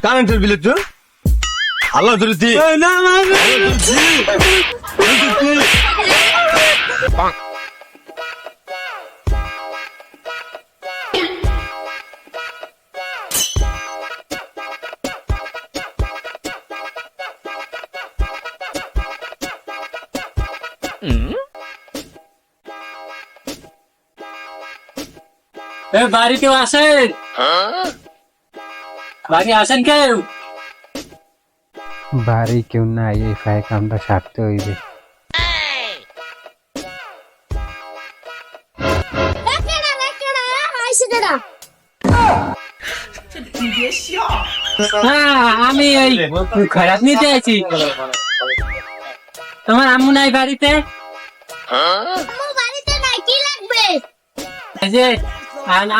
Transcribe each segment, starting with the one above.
কারেন্টের বিলে তো আল্লাহ ধরেছি বাড়ি কেউ আসেন? বাড়ি আসেন কেউ? বাড়ি কেউ নাই, এই ফায়ার কামটা সারতে হইবে। আমি ওই খরাত নিতে আছি। তোমার আম্মু নাই বাড়িতে? এই যে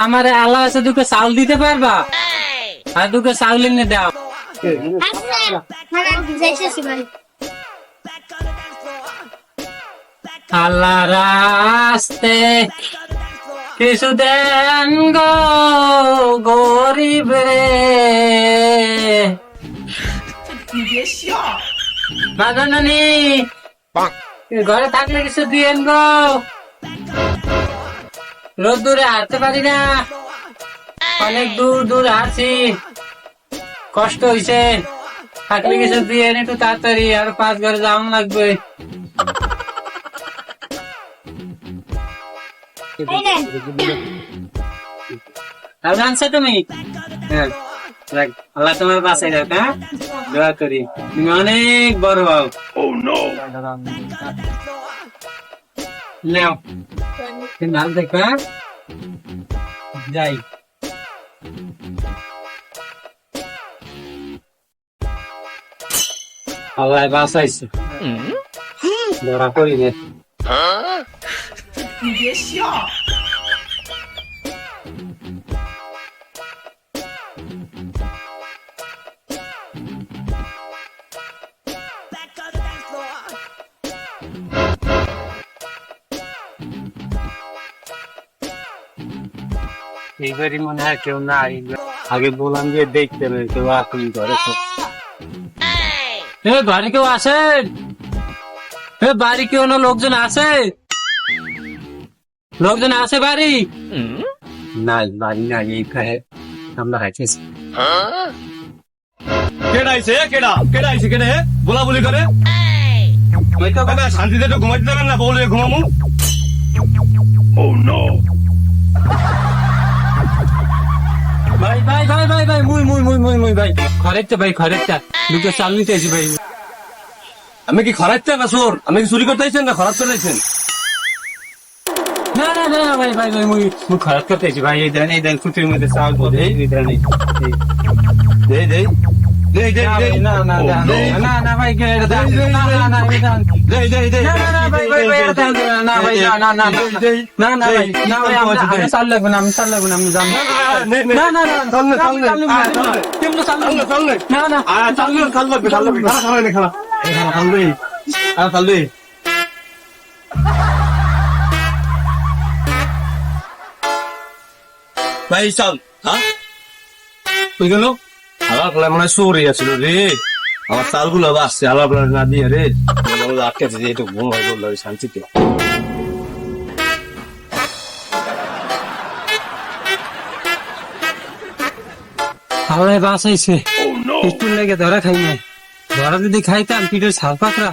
আমার আল্লাহ আছে, দুটো চাউল দিতে পারবা? আর দুটো চাউল এনে দাও। আল্লাহ রাস্তে কিছু দেন গো গরিব রে, বাগানি ঘরে থাকলে কিছু দিয়েন গো, রোদ দূরে হাঁটতে পারি না, অনেক দূর দূর হাঁটছি, কষ্ট হয়েছে, থাকলে কিছু দিয়েন একটু তাড়াতাড়ি, আর 5 ঘরে যাওয়া লাগবে। আনছো তুমি? হ্যাঁ, আল্লাহ তোমার বাসায় রাখ, হ্যাঁ দোয়া করি, তুমি অনেক বড় হও। নাও নাম দেখো, যাই আল্লাহ বাসাইছে, ধরা করি নে। এইবারই মনে হয় কেউ নাই, আগে বললাম যে দেখতে হবে কেউ আসেন ঘরে। বাড়ি কেউ আসেন? বাড়ি কেউ না, লোকজন আছে? লোকজন আছে বাড়ি? নাই, বাড়ি নাই, এই আমরা খাইতেছি। কেডা আইছে? কেডা কেডা আইছে? কেডে বলা বলি করে শান্তিতে একটু ঘুমাইতে দেবেন না? বলে ঘুমামু। ভাই ভাই ভাই ভাই ভাই মুই মুই মুই মুই মুই ভাই খরেকটা, ভাই খরেকটা দুটো চাল নিতে আছি ভাই। আমি কি খরাইতে না চোর? আমি কি চুরি করতে আইছেন না খরাত করে আইছেন? না না না ভাই ভাই ভাই মুই মুই খরাত করতে আছি ভাই। এই দেন, এই দেন কুটির মধ্যে চাল বলে, এই দেন, দেই দেই দেই দেই দেই না না না না ভাই, না না না দেই দেই দেই না না ভাই ভাই ভাই না ভাই, না না না না না ভাই, না ভাই আমি চাল লাগবে না, আমি চাল লাগবে না, আমি জানি না না না চল চল কেমন চাল চল চল না না চল চল লাগবে চল লাগবে খানা খানা খানা চল দে চল দে। ভাই চল। হ্যাঁ তুই গেল আমার প্ল্যান মনে হয় চোরই আছিল রে, আমার চালগুলো বাসছে আলাপ না দিয়ে রে, আটকেছে যে একটু ঘুম হয় বললো শান্তিতে। হাওড়ায় বাস আইছে, একটু লেগে ধরা খাই নাই, ধরা যদি খাইতাম পিঠের ছাল পাকড়া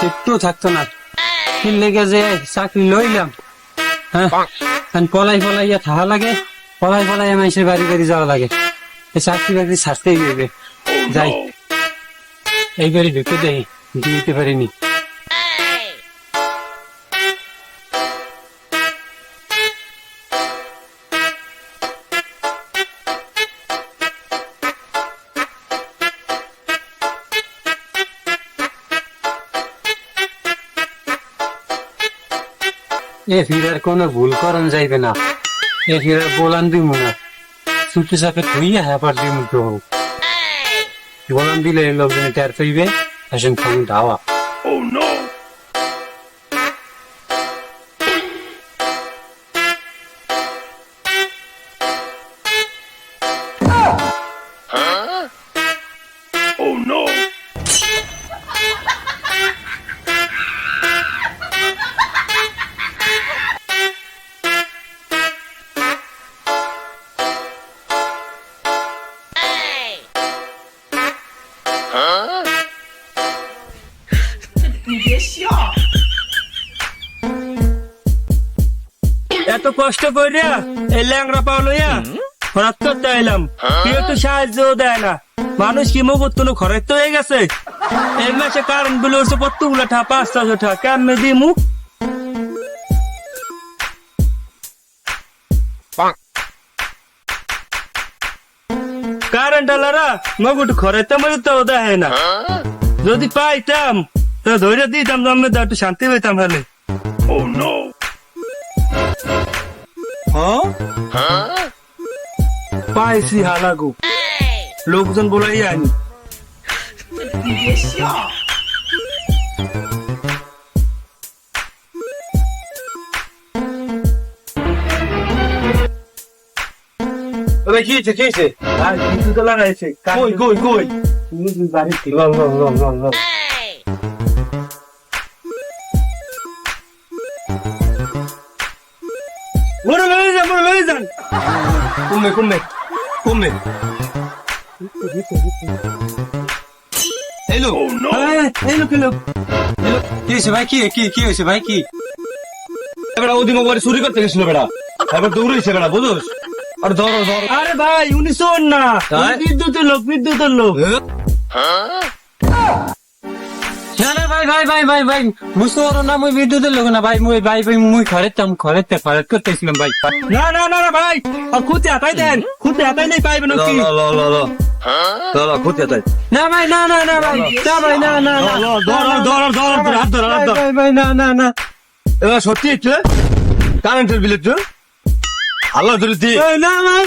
একটু থাকতো না। কি লেগে যে চাকরি লইলাম, হ্যাঁ পলাই পলাইয়া থাকা লাগে, পলাই পলাইয়া মানুষের বাড়ি বাড়ি যাওয়া লাগে, এই চাকরি বাকরি ছাড়তেই গেবে। যাই এই বাড়ি ঢুকে দেই, দিতে পারিনি। এ ফিরার কোনো ভুল করন যাইবে না, এ ফিরার বলান দিব না, চুপি চাপে ধুইয়া হ্যাপার দিব তো, বলান দিলে লোকজনে টের পাইবে, আসেন খান দাওয়া। এত কষ্ট করিয়া এই ল্যাংরা পাও লইয়া খরাত করতে এলাম, কেউ একটু সাহায্য দেয় না। মানুষ কি মুখ উত্তন খরচ তো হয়ে গেছে। এই মাসে কারেন্ট বিল হচ্ছে কতগুলো টাকা, 500 টাকা, কেমনে দিই মুখ। কারেন্ট আলারা মগুট খরচ তো মনে তো দেয় না। যদি পাইতাম তো ধরে দিতাম, জন্মে একটু শান্তি পেতাম। হলে পাইছি হালাগু, লোকজন বলাই আনি। কি হয়েছে কি হয়েছে? আর কিছু তো লাগাইছে। কই কই কই? বাড়িতে লল লল লল লল লল। বড় লয়ে যান, বড় লয়ে যান। কমে কমে কমে। হ্যালো এই লোক লোক কি হয়েছে ভাই? কি হয়েছে ভাই? কি বেড়া ওদিন ওবারে চুরি করতে গেছিল বেড়া, এবার দৌড়েছে বেড়া, বুঝোস? আর ধরো ধরো। আরে ভাই উনি শোন না, তাই? বিদ্যুতের লোক, বিদ্যুতের লোক। না না ভাই ভাই ভাই ভাই ভাই বুঝতে পারো না, মুই বিদ্যুতের লোক না ভাই। মুই খরচ করতেছিলাম ভাই। না না না না ভাই, আর খুঁজে হাতাই দেন, খুঁজে হাতাই নেই পাইবেন ল কি? ল ল ল ল ল খুঁজতে তাই। না ভাই না না না ভাই, না ভাই না না না, ধর ধর ধর ধর হাত ধর হাত ধর। ভাই ভাই না না না, এবার সত্যি একটু কারেন্টের বিল একটু আল্লাহ ধরে দি। এই না ভাই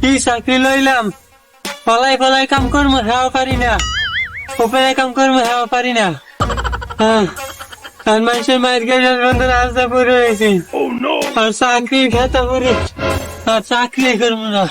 কি চাকরি লইলাম, পলাই পলাই কাম করবো হেওয়া পারি না, উপরে কাম করবো হেওয়া পারি না। আর মানুষের মায়ের গেছে বন্ধু রাস্তা পড়ে রয়েছে, আর চাকরি খেতে পড়ে, আর চাকরি করবো না।